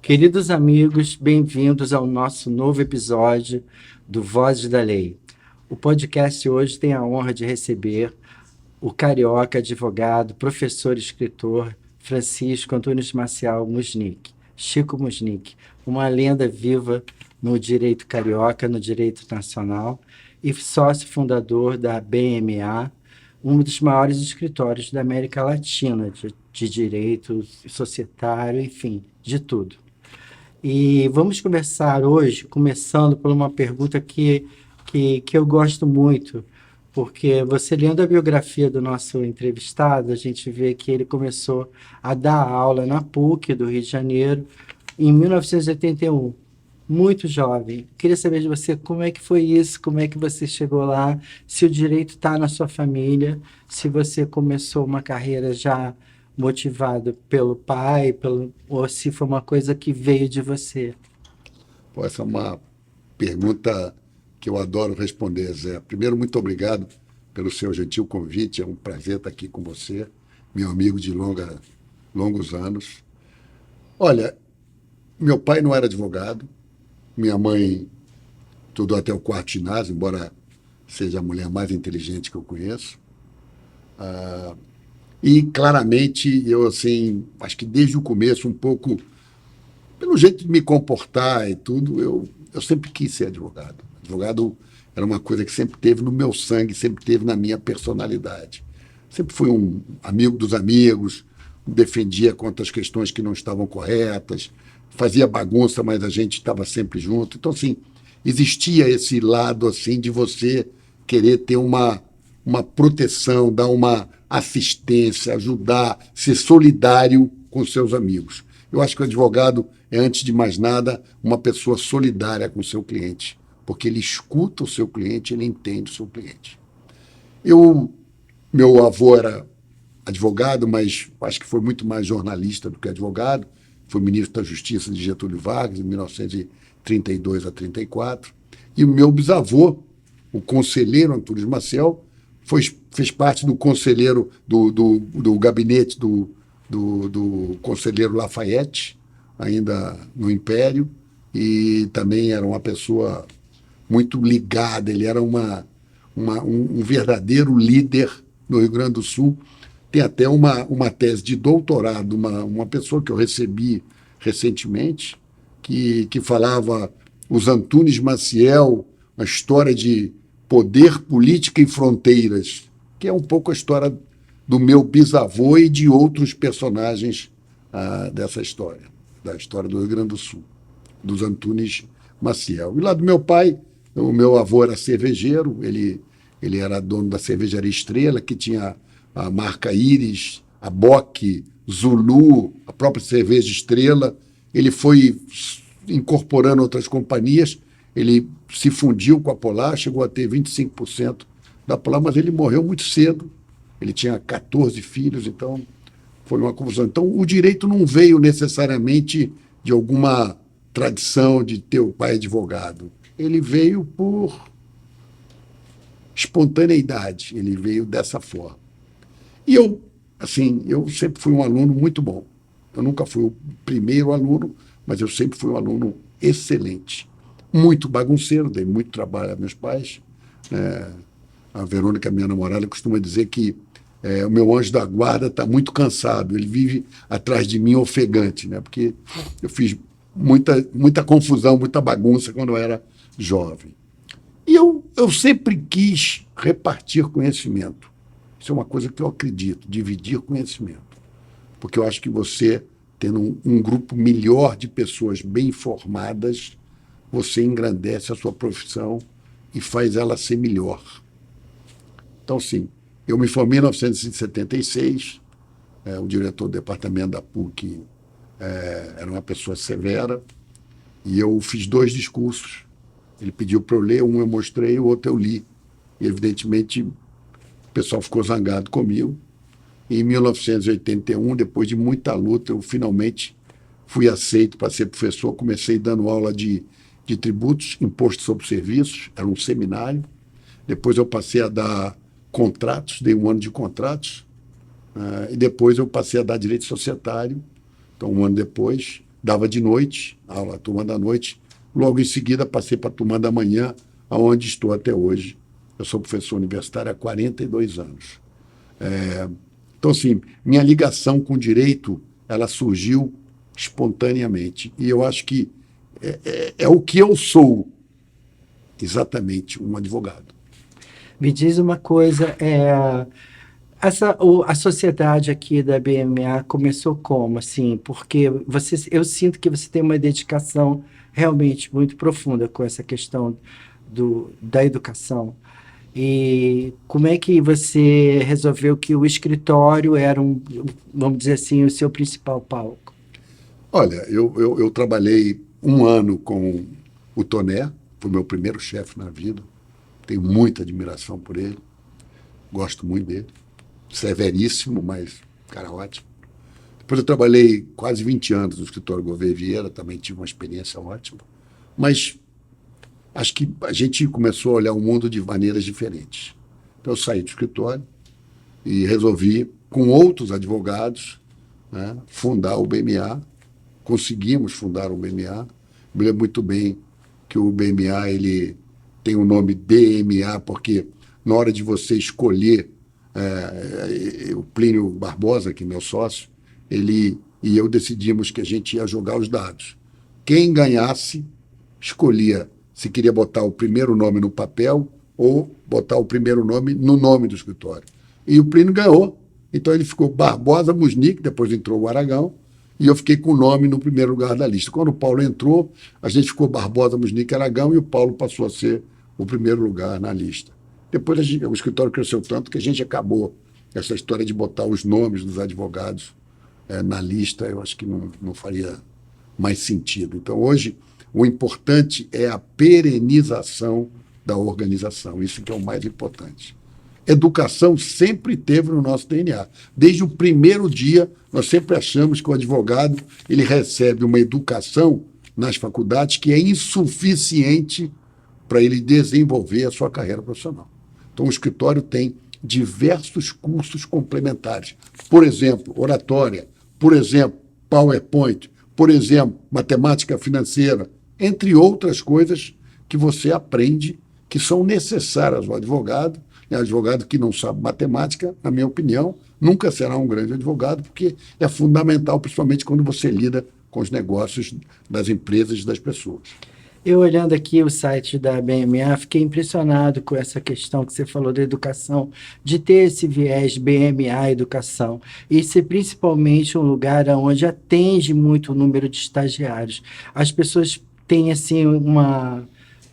Queridos amigos, bem-vindos ao nosso novo episódio do Vozes da Lei. O podcast hoje tem a honra de receber o carioca, advogado, professor e escritor Francisco Antônio Maciel Musnick, Chico Musnick, uma lenda viva no direito carioca, no direito nacional e sócio fundador da BMA, um dos maiores escritórios da América Latina de direito societário, enfim, de tudo. E vamos conversar hoje, começando por uma pergunta que eu gosto muito, porque você lendo a biografia do nosso entrevistado, a gente vê que ele começou a dar aula na PUC do Rio de Janeiro em 1981, muito jovem. Queria saber de você como é que foi isso, como é que você chegou lá, se o direito está na sua família, se você começou uma carreira já motivado pelo pai, ou se foi uma coisa que veio de você. Pô, essa é uma pergunta que eu adoro responder, Zé. Primeiro, muito obrigado pelo seu gentil convite. É um prazer estar aqui com você, meu amigo de longos anos. Olha, meu pai não era advogado, minha mãe estudou até o quarto ginásio, embora seja a mulher mais inteligente que eu conheço. E claramente eu assim, acho que desde o começo um pouco pelo jeito de me comportar e tudo, eu sempre quis ser advogado. Advogado era uma coisa que sempre teve no meu sangue, sempre teve na minha personalidade. Sempre fui um amigo dos amigos, defendia contra as questões que não estavam corretas, fazia bagunça, mas a gente estava sempre junto. Então, assim, existia esse lado assim de você querer ter uma proteção, dar uma assistência, ajudar, ser solidário com seus amigos. Eu acho que o advogado é, antes de mais nada, uma pessoa solidária com o seu cliente, porque ele escuta o seu cliente, ele entende o seu cliente. Meu avô era advogado, mas acho que foi muito mais jornalista do que advogado. Foi ministro da Justiça de Getúlio Vargas, em 1932 a 34. E o meu bisavô, o conselheiro Antônio Maciel, fez parte do conselheiro do gabinete do conselheiro Lafayette, ainda no Império, e também era uma pessoa muito ligada, ele era um verdadeiro líder no Rio Grande do Sul. Tem até uma tese de doutorado, uma pessoa que eu recebi recentemente, que falava os Antunes Maciel, a história de poder, política e fronteiras, que é um pouco a história do meu bisavô e de outros personagens dessa história, da história do Rio Grande do Sul, dos Antunes Maciel. E lá do meu pai, o meu avô era cervejeiro, ele era dono da cervejaria Estrela, que tinha a marca Íris, a Bock, Zulu, a própria cerveja Estrela. Ele foi incorporando outras companhias, ele se fundiu com a Polar, chegou a ter 25% da Polar, mas ele morreu muito cedo. Ele tinha 14 filhos, então foi uma confusão. Então, o direito não veio necessariamente de alguma tradição de ter o pai advogado. Ele veio por espontaneidade, ele veio dessa forma. E eu sempre fui um aluno muito bom. Eu nunca fui o primeiro aluno, mas eu sempre fui um aluno excelente. Muito bagunceiro, dei muito trabalho a meus pais. A Verônica, minha namorada, costuma dizer que o meu anjo da guarda está muito cansado, ele vive atrás de mim ofegante, né? Porque eu fiz muita confusão, muita bagunça quando eu era jovem. E eu sempre quis repartir conhecimento. Isso é uma coisa que eu acredito, dividir conhecimento. Porque eu acho que você, tendo um grupo melhor de pessoas bem informadas, você engrandece a sua profissão e faz ela ser melhor. Então, sim, eu me formei em 1976, o diretor do departamento da PUC era uma pessoa severa, e eu fiz 2 discursos. Ele pediu para eu ler, um eu mostrei, o outro eu li. E, evidentemente, o pessoal ficou zangado comigo. E, em 1981, depois de muita luta, eu finalmente fui aceito para ser professor. Comecei dando aula de tributos, imposto sobre serviços, era um seminário. Depois eu passei a dar contratos, dei 1 ano de contratos. E depois eu passei a dar direito societário. Então, 1 ano depois, dava de noite, aula, turma da noite. Logo em seguida, passei para a turma da manhã, aonde estou até hoje. Eu sou professor universitário há 42 anos. Então, assim, minha ligação com o direito, ela surgiu espontaneamente. E eu acho que é o que eu sou, exatamente, um advogado. Me diz uma coisa, a sociedade aqui da BMA começou como, assim, porque eu sinto que você tem uma dedicação realmente muito profunda com essa questão da educação. E como é que você resolveu que o escritório era vamos dizer assim, o seu principal palco? Olha, eu trabalhei um ano com o Toné, foi meu primeiro chefe na vida. Tenho muita admiração por ele, gosto muito dele. Severíssimo, mas cara ótimo. Depois eu trabalhei quase 20 anos no escritório Gouveia Vieira, também tive uma experiência ótima. Mas acho que a gente começou a olhar o mundo de maneiras diferentes. Então eu saí do escritório e resolvi, com outros advogados, né, fundar o BMA. Conseguimos fundar o BMA. Me lembro muito bem que o BMA ele tem o nome BMA, porque na hora de você escolher, o Plínio Barbosa, que é meu sócio, ele e eu decidimos que a gente ia jogar os dados. Quem ganhasse, escolhia se queria botar o primeiro nome no papel ou botar o primeiro nome no nome do escritório. E o Plínio ganhou. Então ele ficou Barbosa Musnick, depois entrou o Aragão, e eu fiquei com o nome no primeiro lugar da lista. Quando o Paulo entrou, a gente ficou Barbosa Musnick Aragão e o Paulo passou a ser o primeiro lugar na lista. Depois o escritório cresceu tanto que a gente acabou essa história de botar os nomes dos advogados na lista, eu acho que não faria mais sentido. Então, hoje, o importante é a perenização da organização, isso que é o mais importante. Educação sempre teve no nosso DNA. Desde o primeiro dia, nós sempre achamos que o advogado ele recebe uma educação nas faculdades que é insuficiente para ele desenvolver a sua carreira profissional. Então, o escritório tem diversos cursos complementares. Por exemplo, oratória, por exemplo, PowerPoint, por exemplo, matemática financeira, entre outras coisas que você aprende que são necessárias ao advogado. E advogado que não sabe matemática, na minha opinião, nunca será um grande advogado, porque é fundamental, principalmente quando você lida com os negócios das empresas e das pessoas. Eu olhando aqui o site da BMA, fiquei impressionado com essa questão que você falou da educação, de ter esse viés BMA Educação, e ser principalmente um lugar onde atende muito o número de estagiários. As pessoas têm assim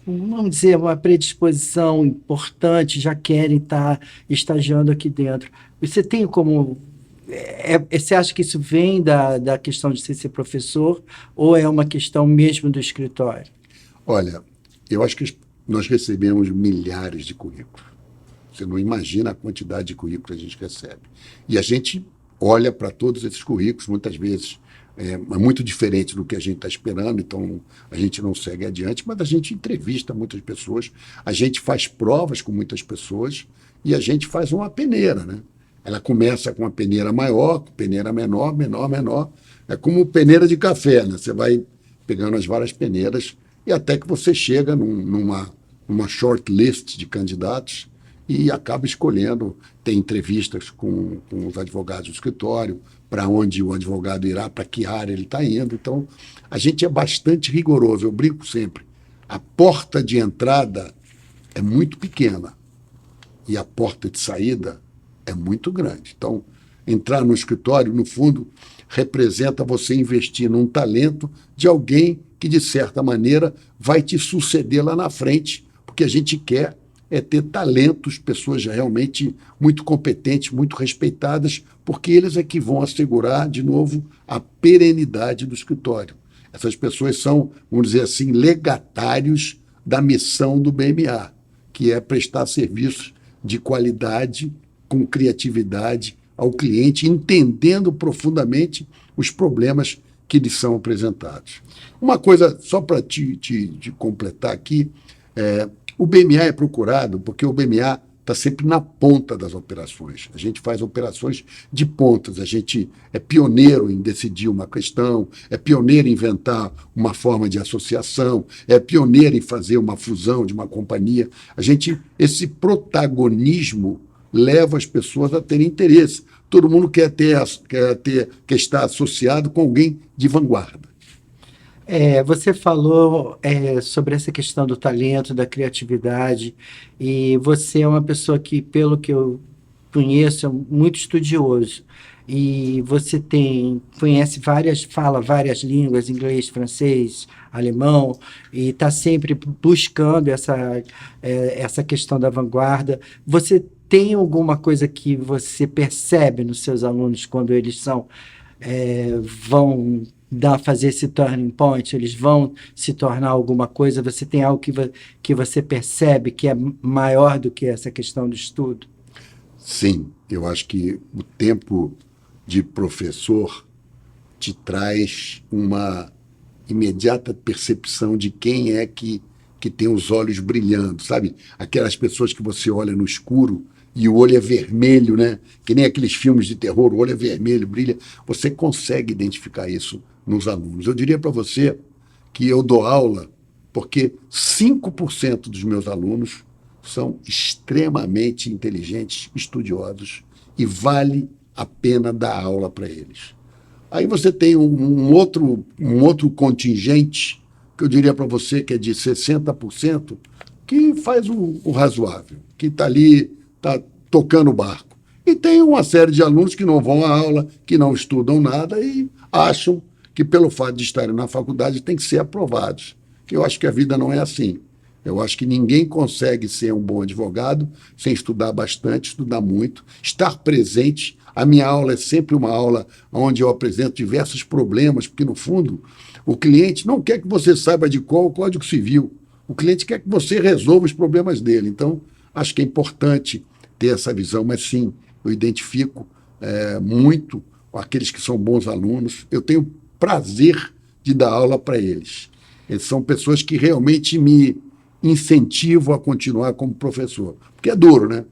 vamos dizer, uma predisposição importante, já querem estar estagiando aqui dentro. Você tem como... você acha que isso vem da questão de ser professor ou é uma questão mesmo do escritório? Olha, eu acho que nós recebemos milhares de currículos. Você não imagina a quantidade de currículos que a gente recebe. E a gente olha para todos esses currículos, muitas vezes é muito diferente do que a gente está esperando, então a gente não segue adiante, mas a gente entrevista muitas pessoas, a gente faz provas com muitas pessoas e a gente faz uma peneira, né? Ela começa com uma peneira maior, com peneira menor, menor. É como peneira de café, né? Você vai pegando as várias peneiras e até que você chega numa short list de candidatos e acaba escolhendo, tem entrevistas com os advogados do escritório, para onde o advogado irá, para que área ele está indo. Então, a gente é bastante rigoroso, eu brinco sempre. A porta de entrada é muito pequena e a porta de saída é muito grande. Então, entrar no escritório, no fundo, representa você investir num talento de alguém que, de certa maneira, vai te suceder lá na frente, porque a gente quer ter talentos, pessoas realmente muito competentes, muito respeitadas, porque eles é que vão assegurar, de novo, a perenidade do escritório. Essas pessoas são, vamos dizer assim, legatários da missão do BMA, que é prestar serviços de qualidade, com criatividade ao cliente, entendendo profundamente os problemas que lhes são apresentados. Uma coisa, só para te completar aqui, o BMA é procurado porque o BMA está sempre na ponta das operações. A gente faz operações de pontas, a gente é pioneiro em decidir uma questão, é pioneiro em inventar uma forma de associação, é pioneiro em fazer uma fusão de uma companhia. Esse protagonismo leva as pessoas a terem interesse. Todo mundo quer estar associado com alguém de vanguarda. Você falou sobre essa questão do talento, da criatividade, e você é uma pessoa que, pelo que eu conheço, é muito estudioso. E você fala várias línguas, inglês, francês, alemão, e está sempre buscando essa questão da vanguarda. Você tem alguma coisa que você percebe nos seus alunos quando eles vão fazer esse turning point, eles vão se tornar alguma coisa? Você tem algo que você percebe que é maior do que essa questão do estudo? Sim, eu acho que o tempo de professor te traz uma imediata percepção de quem é que tem os olhos brilhando, sabe? Aquelas pessoas que você olha no escuro e o olho é vermelho, né? Que nem aqueles filmes de terror, o olho é vermelho, brilha. Você consegue identificar isso nos alunos. Eu diria para você que eu dou aula porque 5% dos meus alunos são extremamente inteligentes, estudiosos, e vale a pena dar aula para eles. Aí você tem um outro contingente, que eu diria para você que é de 60%, que faz o razoável, que está ali, está tocando o barco. E tem uma série de alunos que não vão à aula, que não estudam nada e acham que, pelo fato de estarem na faculdade, têm que ser aprovados. Eu acho que a vida não é assim. Eu acho que ninguém consegue ser um bom advogado sem estudar bastante, estudar muito, estar presente. A minha aula é sempre uma aula onde eu apresento diversos problemas, porque, no fundo, o cliente não quer que você saiba de qual o Código Civil. O cliente quer que você resolva os problemas dele. Então, acho que é importante ter essa visão, mas sim, eu identifico muito aqueles que são bons alunos. Eu tenho prazer de dar aula para eles. Eles são pessoas que realmente me incentivam a continuar como professor. Porque é duro, né?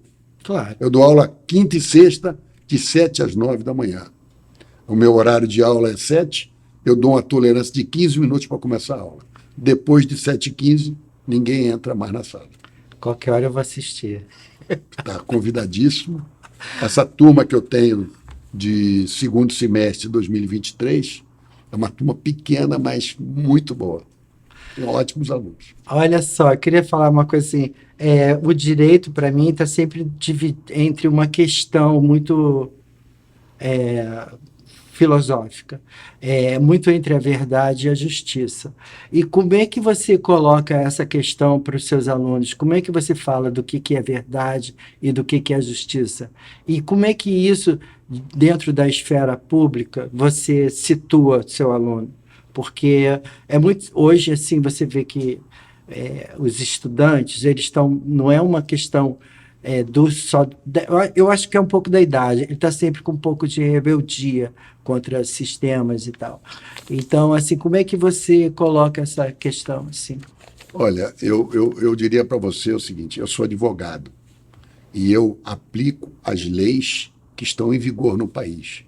Claro. Eu dou aula quinta e sexta, de 7 às 9 da manhã. O meu horário de aula é 7, eu dou uma tolerância de 15 minutos para começar a aula. Depois de 7h15, ninguém entra mais na sala. Qualquer hora eu vou assistir. Está convidadíssimo. Essa turma que eu tenho de segundo semestre de 2023 é uma turma pequena, mas muito boa. Tem ótimos alunos. Olha só, eu queria falar uma coisa assim. O direito, para mim, está sempre entre uma questão muito filosófica, muito entre a verdade e a justiça. E como é que você coloca essa questão para os seus alunos? Como é que você fala do que é verdade e do que é a justiça? E como é que isso, dentro da esfera pública, você situa seu aluno? Porque hoje, assim, você vê que os estudantes, eles estão, não é uma questão eu acho que é um pouco da idade, ele está sempre com um pouco de rebeldia contra sistemas e tal. Então, assim, como é que você coloca essa questão, assim? Olha, eu diria para você o seguinte, eu sou advogado e eu aplico as leis que estão em vigor no país.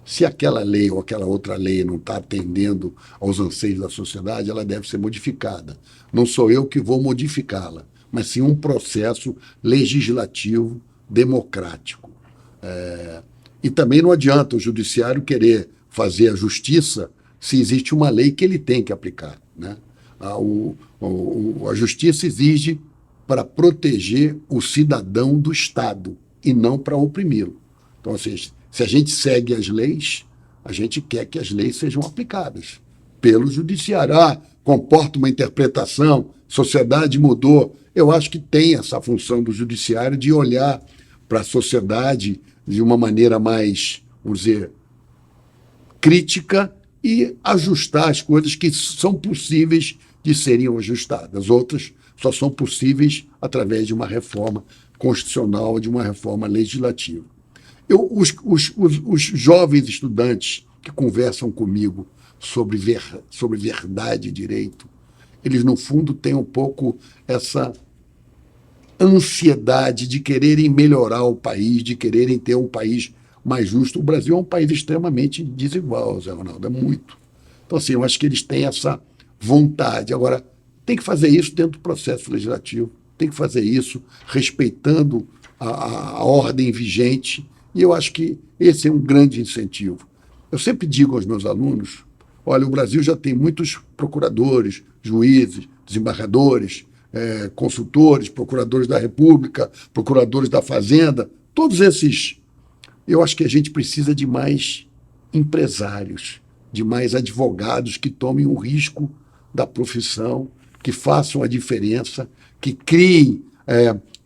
Se aquela lei ou aquela outra lei não está atendendo aos anseios da sociedade, ela deve ser modificada. Não sou eu que vou modificá-la, mas sim um processo legislativo democrático. E também não adianta o judiciário querer fazer a justiça se existe uma lei que ele tem que aplicar, né? A justiça exige para proteger o cidadão do Estado e não para oprimi-lo. Então, assim, se a gente segue as leis, a gente quer que as leis sejam aplicadas pelo judiciário. Comporta uma interpretação, sociedade mudou. Eu acho que tem essa função do judiciário de olhar para a sociedade de uma maneira mais, vamos dizer, crítica e ajustar as coisas que são possíveis de serem ajustadas. Outras só são possíveis através de uma reforma constitucional, de uma reforma legislativa. Os jovens estudantes que conversam comigo sobre verdade e direito, eles, no fundo, têm um pouco ansiedade de quererem melhorar o país, de quererem ter um país mais justo. O Brasil é um país extremamente desigual, Zé Ronaldo, é muito. Então, assim, eu acho que eles têm essa vontade. Agora, tem que fazer isso dentro do processo legislativo, tem que fazer isso respeitando a ordem vigente, e eu acho que esse é um grande incentivo. Eu sempre digo aos meus alunos, olha, o Brasil já tem muitos procuradores, juízes, desembargadores, consultores, procuradores da República, procuradores da Fazenda, todos esses. Eu acho que a gente precisa de mais empresários, de mais advogados que tomem o risco da profissão, que façam a diferença, que criem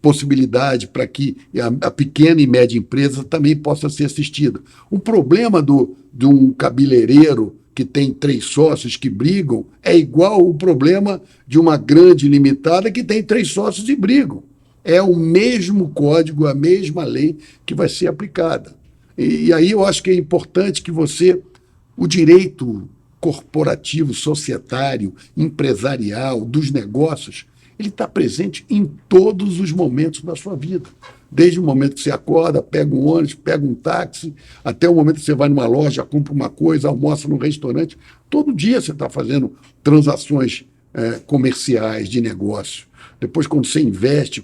possibilidade para que a pequena e média empresa também possa ser assistida. O problema de um cabeleireiro que tem 3 sócios que brigam é igual o problema de uma grande limitada que tem 3 sócios e brigam. É o mesmo código, a mesma lei que vai ser aplicada. E aí eu acho que é importante que o direito corporativo, societário, empresarial, dos negócios, ele está presente em todos os momentos da sua vida. Desde o momento que você acorda, pega um ônibus, pega um táxi, até o momento que você vai numa loja, compra uma coisa, almoça num restaurante. Todo dia você está fazendo transações comerciais, de negócio. Depois, quando você investe,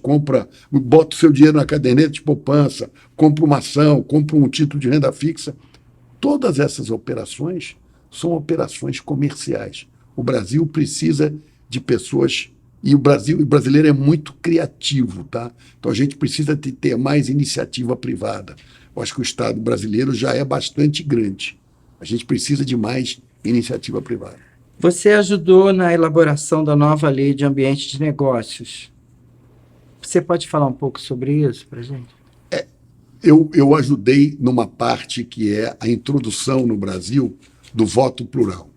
bota o seu dinheiro na caderneta de poupança, compra uma ação, compra um título de renda fixa. Todas essas operações são operações comerciais. O Brasil precisa de pessoas, e o brasileiro é muito criativo, tá? Então a gente precisa de ter mais iniciativa privada. Eu acho que o Estado brasileiro já é bastante grande. A gente precisa de mais iniciativa privada. Você ajudou na elaboração da nova lei de ambiente de negócios. Você pode falar um pouco sobre isso para a gente? Eu ajudei numa parte que é a introdução no Brasil do voto plural,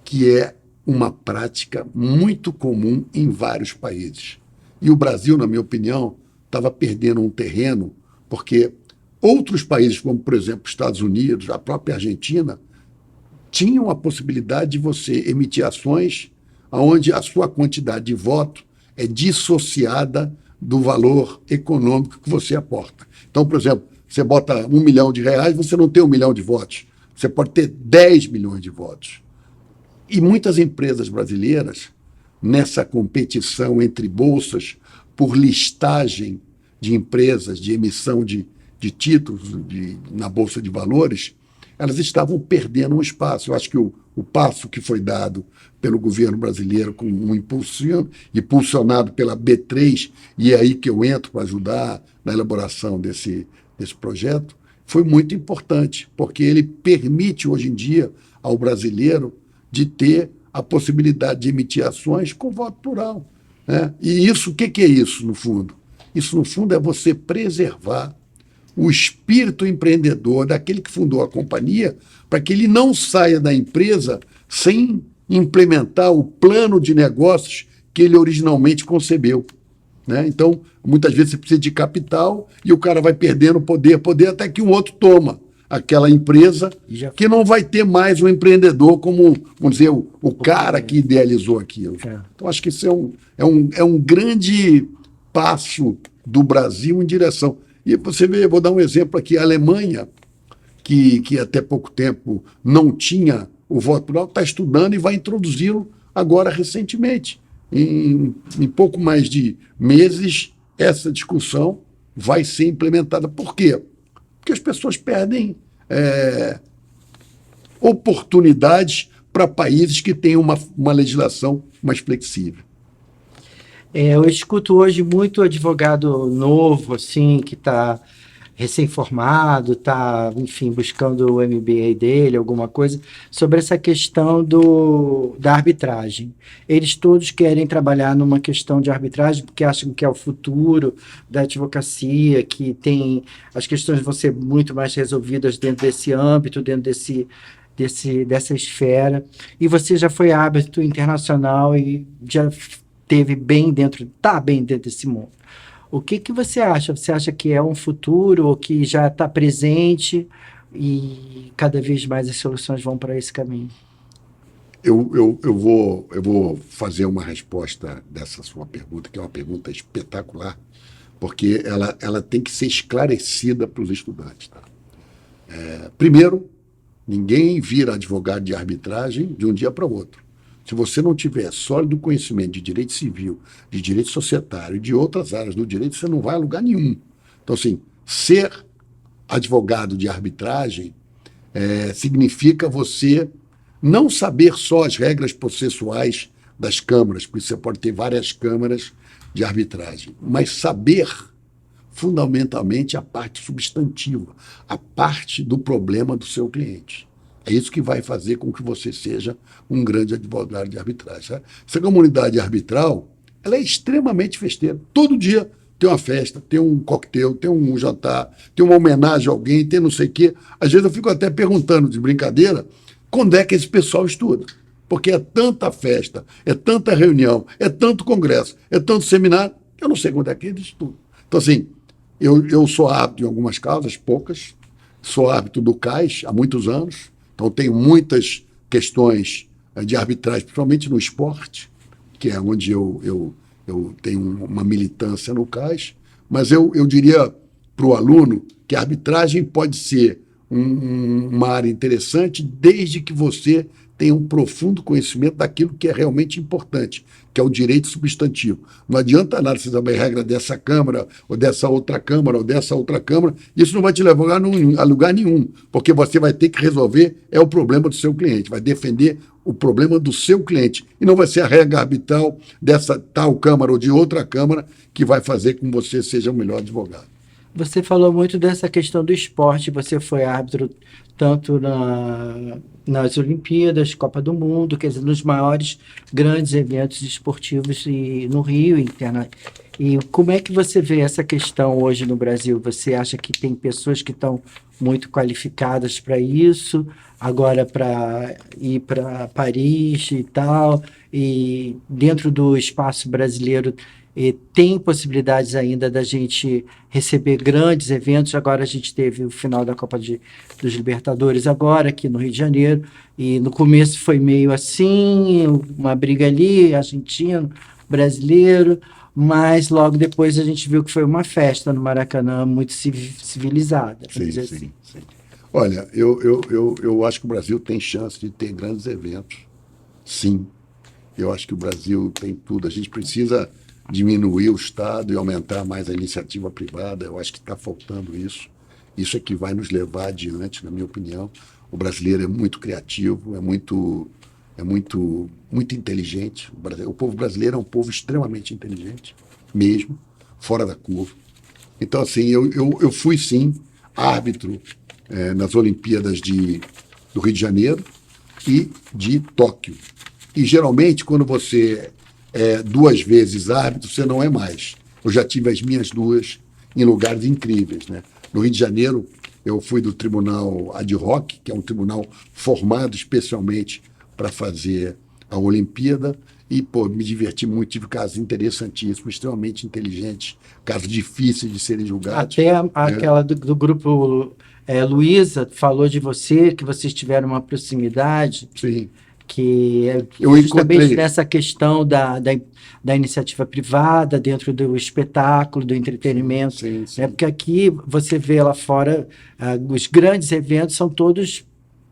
que é uma prática muito comum em vários países. E o Brasil, na minha opinião, estava perdendo um terreno, porque outros países, como, por exemplo, os Estados Unidos, a própria Argentina, tinham a possibilidade de você emitir ações onde a sua quantidade de voto é dissociada do valor econômico que você aporta. Então, por exemplo, você bota R$1 milhão, você não tem 1 milhão de votos. Você pode ter 10 milhões de votos. E muitas empresas brasileiras, nessa competição entre bolsas por listagem de empresas, de emissão de títulos na Bolsa de Valores, elas estavam perdendo um espaço. Eu acho que o passo que foi dado pelo governo brasileiro, com um impulsionado pela B3, e é aí que eu entro para ajudar na elaboração desse projeto, foi muito importante, porque ele permite hoje em dia ao brasileiro de ter a possibilidade de emitir ações com voto plural, né? E isso, o que é isso, no fundo? Isso, no fundo, é você preservar o espírito empreendedor daquele que fundou a companhia, para que ele não saia da empresa sem implementar o plano de negócios que ele originalmente concebeu, né? Então, muitas vezes você precisa de capital e o cara vai perdendo poder, até que um outro toma aquela empresa, que não vai ter mais um empreendedor como, vamos dizer, o cara que idealizou aquilo. Então, acho que isso é um grande passo do Brasil em direção. E você vê, vou dar um exemplo aqui, a Alemanha, que até pouco tempo não tinha o voto plural, está estudando e vai introduzi-lo agora recentemente. Em pouco mais de meses, essa discussão vai ser implementada. Por quê? Porque as pessoas perdem oportunidades para países que têm uma legislação mais flexível. Eu escuto hoje muito advogado novo, assim, que está recém-formado, está, enfim, buscando o MBA dele, alguma coisa, sobre essa questão da arbitragem. Eles todos querem trabalhar numa questão de arbitragem porque acham que é o futuro da advocacia, que as questões vão ser muito mais resolvidas dentro desse âmbito, dentro dessa esfera. E você já foi árbitro internacional e já está bem dentro desse mundo. O que você acha? Você acha que é um futuro ou que já está presente e cada vez mais as soluções vão para esse caminho? eu vou fazer uma resposta dessa sua pergunta, que é uma pergunta espetacular, porque ela tem que ser esclarecida para os estudantes. Tá? Primeiro, ninguém vira advogado de arbitragem de um dia para o outro. Se você não tiver sólido conhecimento de direito civil, de direito societário e de outras áreas do direito, você não vai a lugar nenhum. Então, assim, ser advogado de arbitragem significa você não saber só as regras processuais das câmaras, porque você pode ter várias câmaras de arbitragem, mas saber fundamentalmente a parte substantiva, a parte do problema do seu cliente. É isso que vai fazer com que você seja um grande advogado de arbitragem. Sabe? Essa comunidade arbitral ela é extremamente festeira. Todo dia tem uma festa, tem um coquetel, tem um jantar, tem uma homenagem a alguém, tem não sei o quê. Às vezes eu fico até perguntando, de brincadeira, quando é que esse pessoal estuda? Porque é tanta festa, é tanta reunião, é tanto congresso, é tanto seminário, eu não sei quando é que eles estudam. Então, assim, eu sou árbitro em algumas causas, poucas, sou árbitro do CAIS há muitos anos, então tenho muitas questões de arbitragem, principalmente no esporte, que é onde eu tenho uma militância no CAIS, mas eu diria para o aluno que a arbitragem pode ser uma área interessante desde que você tenha um profundo conhecimento daquilo que é realmente importante, que é o direito substantivo. Não adianta nada você saber a regra dessa Câmara, ou dessa outra Câmara, ou dessa outra Câmara, isso não vai te levar a lugar nenhum, porque você vai ter que resolver o problema do seu cliente, vai defender o problema do seu cliente, e não vai ser a regra arbitral dessa tal Câmara ou de outra Câmara que vai fazer com que você seja o melhor advogado. Você falou muito dessa questão do esporte, você foi árbitro tanto nas Olimpíadas, Copa do Mundo, quer dizer, nos maiores grandes eventos esportivos no Rio. E como é que você vê essa questão hoje no Brasil? Você acha que tem pessoas que estão muito qualificadas para isso, agora para ir para Paris e tal, e dentro do espaço brasileiro tem possibilidades ainda da gente receber grandes eventos? Agora a gente teve o final da Copa dos Libertadores agora aqui no Rio de Janeiro, e no começo foi meio assim, uma briga ali, argentino, brasileiro, mas logo depois a gente viu que foi uma festa no Maracanã muito civilizada. Sim, sim, assim. Sim. Olha, eu acho que o Brasil tem chance de ter grandes eventos, sim. Eu acho que o Brasil tem tudo. A gente precisa diminuir o Estado e aumentar mais a iniciativa privada. Eu acho que está faltando isso. Isso é que vai nos levar adiante, na minha opinião. O brasileiro é muito criativo, é muito inteligente. O povo brasileiro é um povo extremamente inteligente, mesmo, fora da curva. Então, assim, eu fui, sim, árbitro nas Olimpíadas do Rio de Janeiro e de Tóquio. E, geralmente, quando você duas vezes árbitro, você não é mais. Eu já tive as minhas duas em lugares incríveis, né? No Rio de Janeiro, eu fui do Tribunal Ad Hoc, que é um tribunal formado especialmente para fazer a Olimpíada, e me diverti muito, tive casos interessantíssimos, extremamente inteligentes, casos difíceis de serem julgados. Até aquela do grupo Luísa falou de você, que vocês tiveram uma proximidade. Sim. Que é justamente nessa questão da iniciativa privada dentro do espetáculo, do entretenimento. Sim, sim. Porque aqui você vê lá fora, os grandes eventos são todos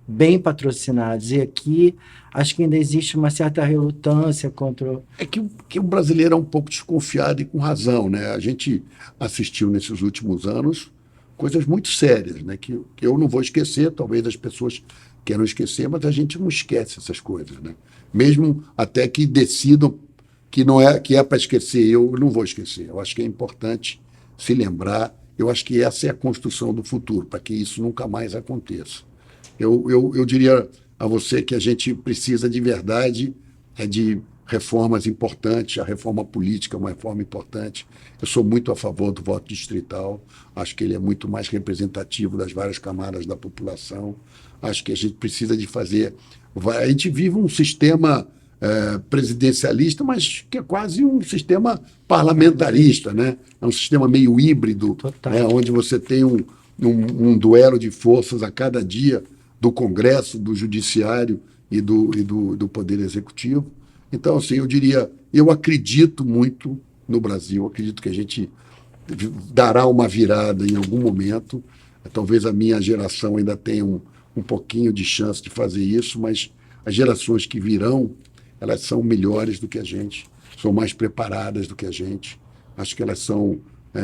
bem patrocinados, e aqui acho que ainda existe uma certa relutância contra... É que o brasileiro é um pouco desconfiado e com razão, né? A gente assistiu nesses últimos anos coisas muito sérias, né? Que eu não vou esquecer, talvez as pessoas queiram esquecer, mas a gente não esquece essas coisas, né? Mesmo até que decidam que é para esquecer, eu não vou esquecer. Eu acho que é importante se lembrar. Eu acho que essa é a construção do futuro, para que isso nunca mais aconteça. Eu diria a você que a gente precisa de verdade de reformas importantes. A reforma política é uma reforma importante. Eu sou muito a favor do voto distrital. Acho que ele é muito mais representativo das várias camadas da população. Acho que a gente precisa de fazer... A gente vive um sistema presidencialista, mas que é quase um sistema parlamentarista, né? É um sistema meio híbrido, né? Onde você tem um duelo de forças a cada dia do Congresso, do Judiciário do Poder Executivo. Então, assim, eu diria, eu acredito muito no Brasil, acredito que a gente dará uma virada em algum momento. Talvez a minha geração ainda tenha um pouquinho de chance de fazer isso, mas as gerações que virão, elas são melhores do que a gente, são mais preparadas do que a gente. Acho que elas são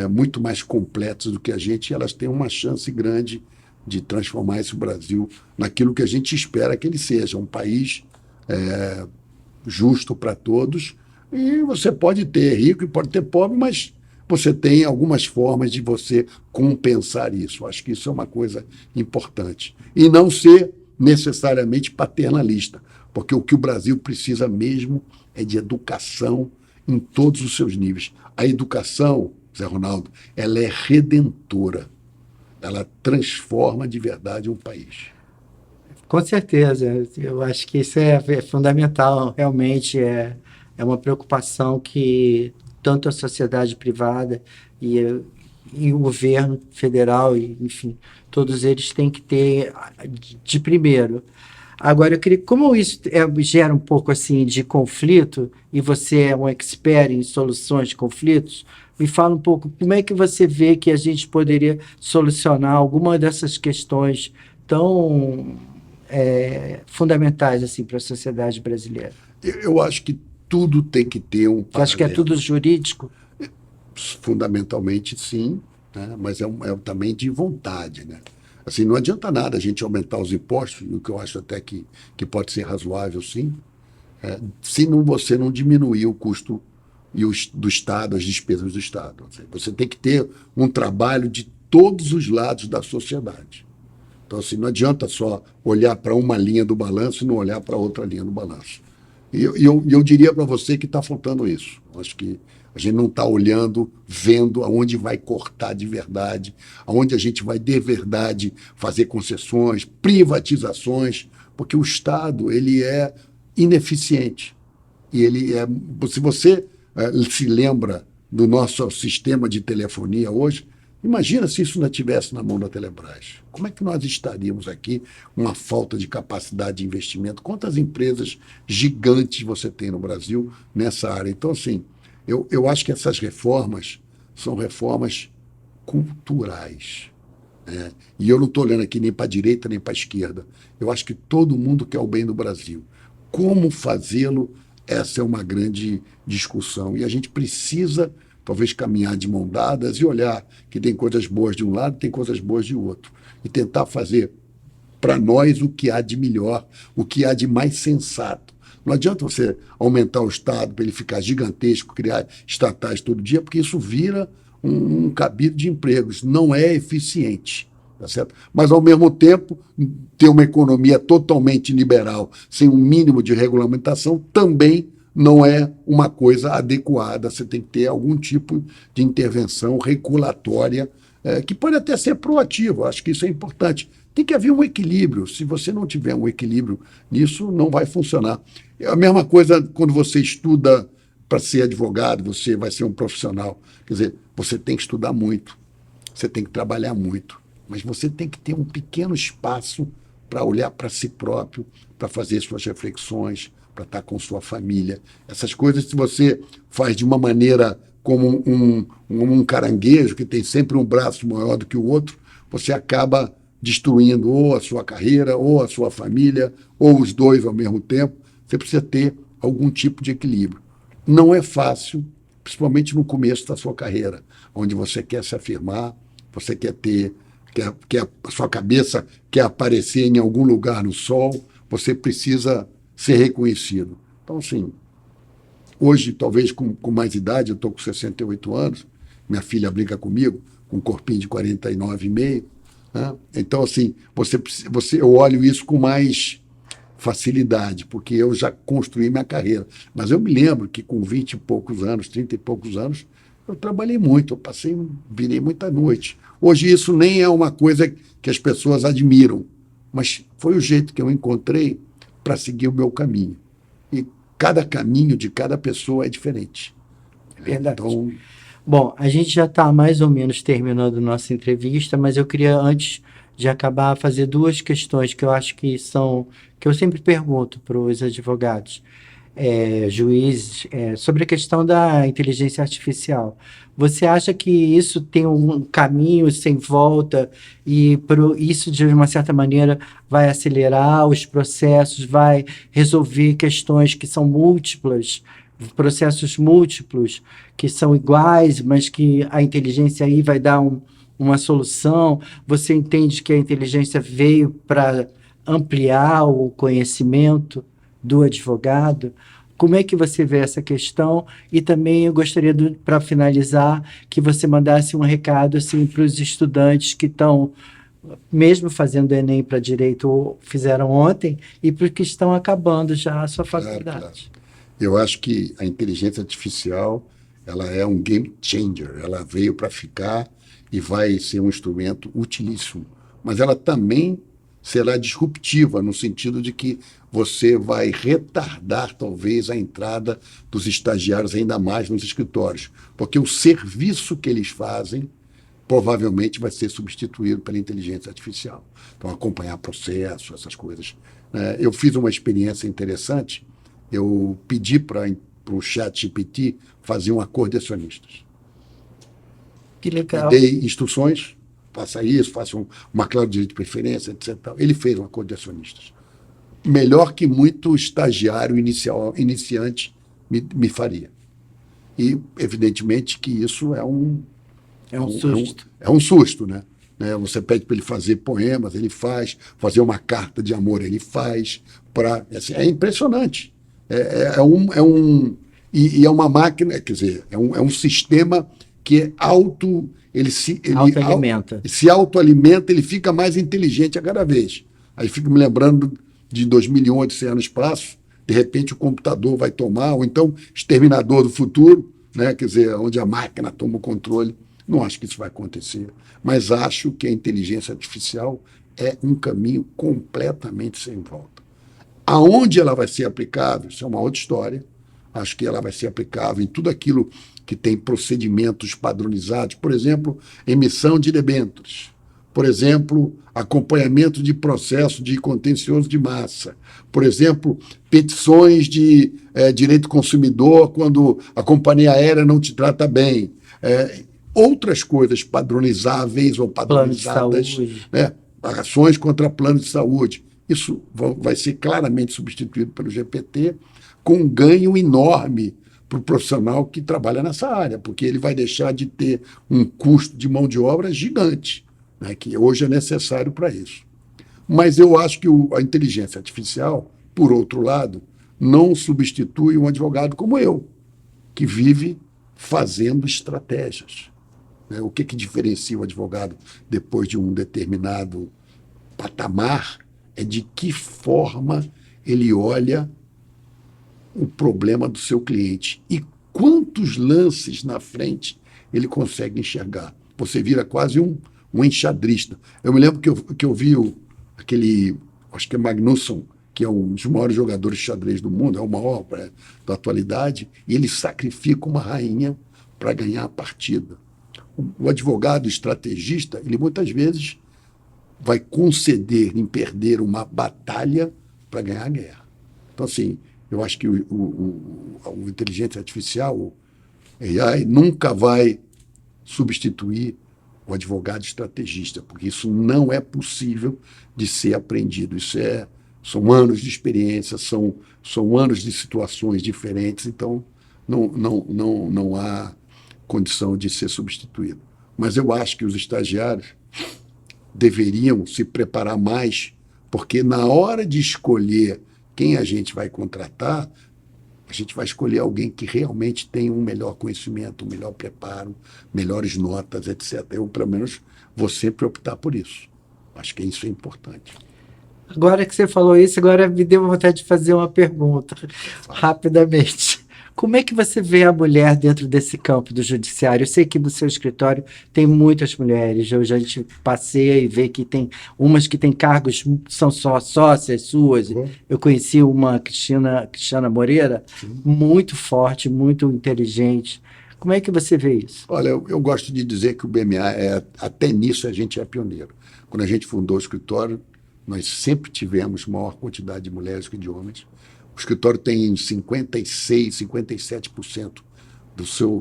muito mais completas do que a gente e elas têm uma chance grande de transformar esse Brasil naquilo que a gente espera que ele seja, um país justo para todos. E você pode ter rico e pode ter pobre, mas você tem algumas formas de você compensar isso. Acho que isso é uma coisa importante. E não ser necessariamente paternalista, porque o que o Brasil precisa mesmo é de educação em todos os seus níveis. A educação, Zé Ronaldo, ela é redentora. Ela transforma de verdade um país. Com certeza, eu acho que isso é fundamental, realmente é uma preocupação que tanto a sociedade privada e o governo federal, e, enfim, todos eles têm que ter de primeiro. Agora, eu queria, como isso gera um pouco assim de conflito, e você é um expert em soluções de conflitos, me fala um pouco como é que você vê que a gente poderia solucionar alguma dessas questões tão fundamentais assim para a sociedade brasileira. Eu acho que tudo tem que ter um Você acha que é tudo jurídico? Fundamentalmente, sim, né? Mas é também de vontade, né? Assim, não adianta nada a gente aumentar os impostos, o que eu acho até que pode ser razoável, sim, se você não diminuir o custo do Estado, as despesas do Estado. Você tem que ter um trabalho de todos os lados da sociedade. Então, assim, não adianta só olhar para uma linha do balanço e não olhar para outra linha do balanço. E eu diria para você que está faltando isso. Acho que a gente não está olhando, vendo aonde vai cortar de verdade, aonde a gente vai de verdade fazer concessões, privatizações, porque o Estado ele é ineficiente. E se você se lembra do nosso sistema de telefonia hoje, imagina se isso não estivesse na mão da Telebrás. Como é que nós estaríamos aqui com uma falta de capacidade de investimento? Quantas empresas gigantes você tem no Brasil nessa área? Então, assim, eu acho que essas reformas são reformas culturais. Né? E eu não estou olhando aqui nem para a direita nem para a esquerda. Eu acho que todo mundo quer o bem do Brasil. Como fazê-lo? Essa é uma grande discussão. E a gente precisa talvez caminhar de mão dadas e olhar que tem coisas boas de um lado, tem coisas boas de outro. E tentar fazer para nós o que há de melhor, o que há de mais sensato. Não adianta você aumentar o Estado para ele ficar gigantesco, criar estatais todo dia, porque isso vira um cabide de empregos. Não é eficiente. Tá certo? Mas, ao mesmo tempo, ter uma economia totalmente liberal, sem um mínimo de regulamentação, também não é uma coisa adequada. Você tem que ter algum tipo de intervenção regulatória, que pode até ser proativa. Acho que isso é importante. Tem que haver um equilíbrio. Se você não tiver um equilíbrio nisso, não vai funcionar. É a mesma coisa quando você estuda para ser advogado, você vai ser um profissional. Quer dizer, você tem que estudar muito, você tem que trabalhar muito, mas você tem que ter um pequeno espaço para olhar para si próprio, para fazer suas reflexões, para estar com sua família. Essas coisas, se você faz de uma maneira como um caranguejo, que tem sempre um braço maior do que o outro, você acaba destruindo ou a sua carreira, ou a sua família, ou os dois ao mesmo tempo. Você precisa ter algum tipo de equilíbrio. Não é fácil, principalmente no começo da sua carreira, onde você quer se afirmar, você quer ter, a sua cabeça quer aparecer em algum lugar no sol, você precisa ser reconhecido. Então, assim, hoje, talvez com mais idade, eu estou com 68 anos, minha filha brinca comigo, com um corpinho de 49,5. Né? Então, assim, eu olho isso com mais facilidade, porque eu já construí minha carreira. Mas eu me lembro que com 20 e poucos anos, 30 e poucos anos, eu trabalhei muito, virei muita noite. Hoje isso nem é uma coisa que as pessoas admiram, mas foi o jeito que eu encontrei para seguir o meu caminho. E cada caminho de cada pessoa é diferente. Verdade. Então, bom, a gente já está mais ou menos terminando nossa entrevista, mas eu queria antes de acabar fazer duas questões que eu acho que eu sempre pergunto para os advogados, juízes, sobre a questão da inteligência artificial. Você acha que isso tem um caminho sem volta e isso, de uma certa maneira, vai acelerar os processos, vai resolver questões que são múltiplas, processos múltiplos, que são iguais, mas que a inteligência aí vai dar uma solução? Você entende que a inteligência veio para ampliar o conhecimento do advogado? Como é que você vê essa questão? E também eu gostaria, para finalizar, que você mandasse um recado assim, para os estudantes que estão, mesmo fazendo Enem para direito, ou fizeram ontem, e para os que estão acabando já a sua Claro, claro. faculdade. Eu acho que a inteligência artificial ela é um game changer. Ela veio para ficar e vai ser um instrumento utilíssimo. Mas ela também será disruptiva, no sentido de que você vai retardar, talvez, a entrada dos estagiários ainda mais nos escritórios. Porque o serviço que eles fazem provavelmente vai ser substituído pela inteligência artificial. Então, acompanhar processo, essas coisas. Eu fiz uma experiência interessante. Eu pedi para o ChatGPT fazer um acordo de acionistas. Que E legal. dei instruções, faça isso, faça uma cláusula de direito de preferência, etc. Ele fez um acordo de acionistas. Melhor que muito estagiário iniciante me faria. E, evidentemente, que isso é um susto. É um susto, né? Você pede para ele fazer poemas, ele faz, fazer uma carta de amor, ele faz. Assim, é impressionante. E é uma máquina, quer dizer, é um sistema que Autoalimenta. se autoalimenta, ele fica mais inteligente a cada vez. Aí fico me lembrando de 2001, Odisseia no Espaço, de repente o computador vai tomar, ou então Exterminador do Futuro, né? Quer dizer, onde a máquina toma o controle. Não acho que isso vai acontecer, mas acho que a inteligência artificial é um caminho completamente sem volta. Aonde ela vai ser aplicável, isso é uma outra história. Acho que ela vai ser aplicável em tudo aquilo que tem procedimentos padronizados, por exemplo, emissão de debêntures, por exemplo, acompanhamento de processo de contencioso de massa, por exemplo, petições de direito consumidor quando a companhia aérea não te trata bem, outras coisas padronizáveis ou padronizadas, né? Ações contra plano de saúde. Isso vai ser claramente substituído pelo GPT, com um ganho enorme para o profissional que trabalha nessa área, porque ele vai deixar de ter um custo de mão de obra gigante, né, que hoje é necessário para isso. Mas eu acho que a inteligência artificial, por outro lado, não substitui um advogado como eu, que vive fazendo estratégias. O que diferencia o advogado depois de um determinado patamar é de que forma ele olha o problema do seu cliente e quantos lances na frente ele consegue enxergar. Você vira quase um enxadrista. Eu me lembro que eu vi aquele, acho que é Magnusson, que é um dos maiores jogadores de xadrez do mundo, é o maior da atualidade, e ele sacrifica uma rainha para ganhar a partida. O advogado estrategista, ele muitas vezes vai conceder em perder uma batalha para ganhar a guerra. Então, assim, eu acho que a inteligência artificial, o AI, nunca vai substituir o advogado estrategista, porque isso não é possível de ser aprendido. São anos de experiência, são anos de situações diferentes, então não há condição de ser substituído. Mas eu acho que os estagiários deveriam se preparar mais, porque na hora de escolher quem a gente vai contratar, a gente vai escolher alguém que realmente tem um melhor conhecimento, um melhor preparo, melhores notas, etc. Eu, pelo menos, vou sempre optar por isso. Acho que isso é importante. Agora que você falou isso, agora me deu vontade de fazer uma pergunta, rapidamente. Como é que você vê a mulher dentro desse campo do judiciário? Eu sei que no seu escritório tem muitas mulheres, eu já passeia e vê que tem umas que têm cargos, são só sócias suas. Eu conheci uma Cristiana Moreira, muito forte, muito inteligente. Como é que você vê isso? Olha, eu gosto de dizer que o BMA, até nisso, a gente é pioneiro. Quando a gente fundou o escritório, nós sempre tivemos maior quantidade de mulheres que de homens. O escritório tem 56%, 57%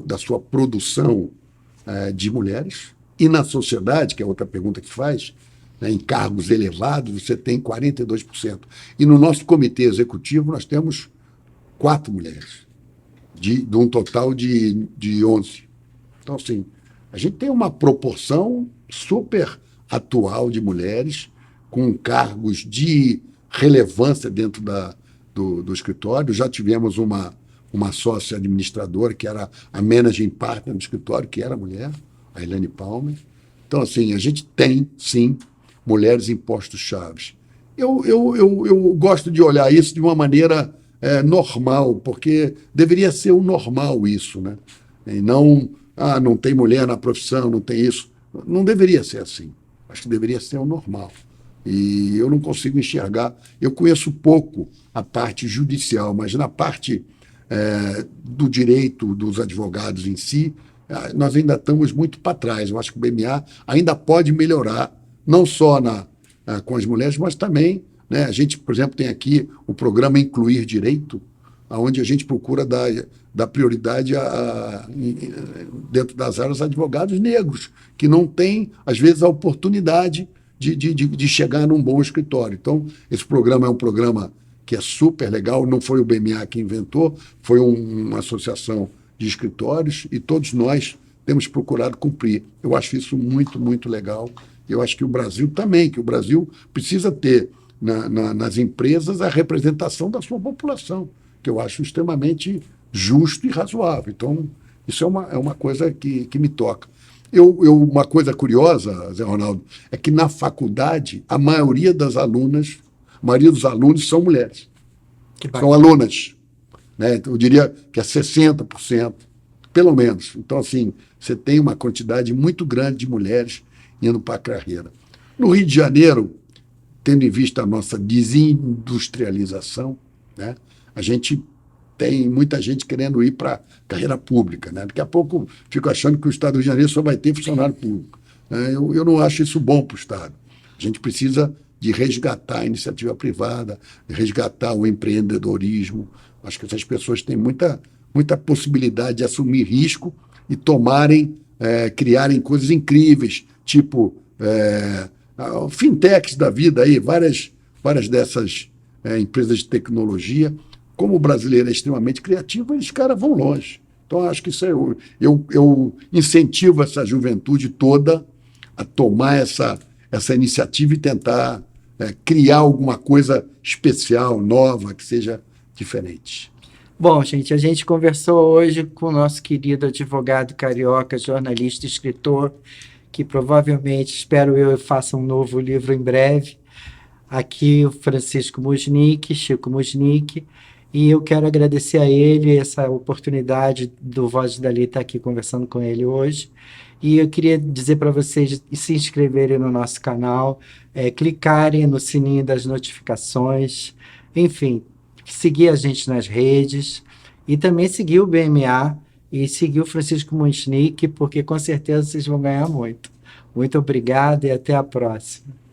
da sua produção de mulheres. E na sociedade, que é outra pergunta que faz, né, em cargos elevados, você tem 42%. E no nosso comitê executivo, nós temos 4 mulheres, de um total de 11. Então, assim, a gente tem uma proporção super atual de mulheres com cargos de relevância dentro do escritório. Já tivemos uma sócia administradora, que era a managing partner do escritório, que era mulher, a Elaine Palmer. Então, assim, a gente tem, sim, mulheres em postos chaves. Eu gosto de olhar isso de uma maneira normal, porque deveria ser o normal isso, né? E não, não tem mulher na profissão, não tem isso. Não deveria ser assim. Acho que deveria ser o normal. E eu não consigo enxergar. Eu conheço pouco a parte judicial, mas na parte do direito dos advogados em si, nós ainda estamos muito para trás. Eu acho que o BMA ainda pode melhorar, não só com as mulheres, mas também, né, a gente, por exemplo, tem aqui o programa Incluir Direito, onde a gente procura dar prioridade dentro das áreas a advogados negros, que não têm, às vezes, a oportunidade de chegar num bom escritório. Então, esse programa é um programa que é super legal, não foi o BMA que inventou, foi uma associação de escritórios e todos nós temos procurado cumprir. Eu acho isso muito, muito legal. Eu acho que o Brasil também, que o Brasil precisa ter nas empresas a representação da sua população, que eu acho extremamente justo e razoável. Então, isso é uma coisa que me toca. Uma coisa curiosa, Zé Ronaldo, é que na faculdade a maioria dos alunos são mulheres. São alunas. Né? Eu diria que é 60%, pelo menos. Então, assim, você tem uma quantidade muito grande de mulheres indo para a carreira. No Rio de Janeiro, tendo em vista a nossa desindustrialização, né, a gente tem muita gente querendo ir para a carreira pública. Né? Daqui a pouco fico achando que o Estado do Rio de Janeiro só vai ter funcionário público. Eu não acho isso bom para o Estado. A gente precisa de resgatar a iniciativa privada, de resgatar o empreendedorismo. Acho que essas pessoas têm muita possibilidade de assumir risco e criarem coisas incríveis, tipo fintechs da vida, aí, várias dessas empresas de tecnologia. Como o brasileiro é extremamente criativo, esses caras vão longe. Então, acho que isso eu incentivo essa juventude toda a tomar essa iniciativa e tentar criar alguma coisa especial, nova, que seja diferente. Bom, gente, a gente conversou hoje com o nosso querido advogado carioca, jornalista e escritor, que provavelmente, espero eu, faça um novo livro em breve. Aqui o Francisco Musnick, Chico Musnick, e eu quero agradecer a ele essa oportunidade do Voz da Lei estar aqui conversando com ele hoje. E eu queria dizer para vocês se inscreverem no nosso canal, clicarem no sininho das notificações, enfim, seguir a gente nas redes e também seguir o BMA e seguir o Francisco Musnick, porque com certeza vocês vão ganhar muito. Muito obrigado e até a próxima.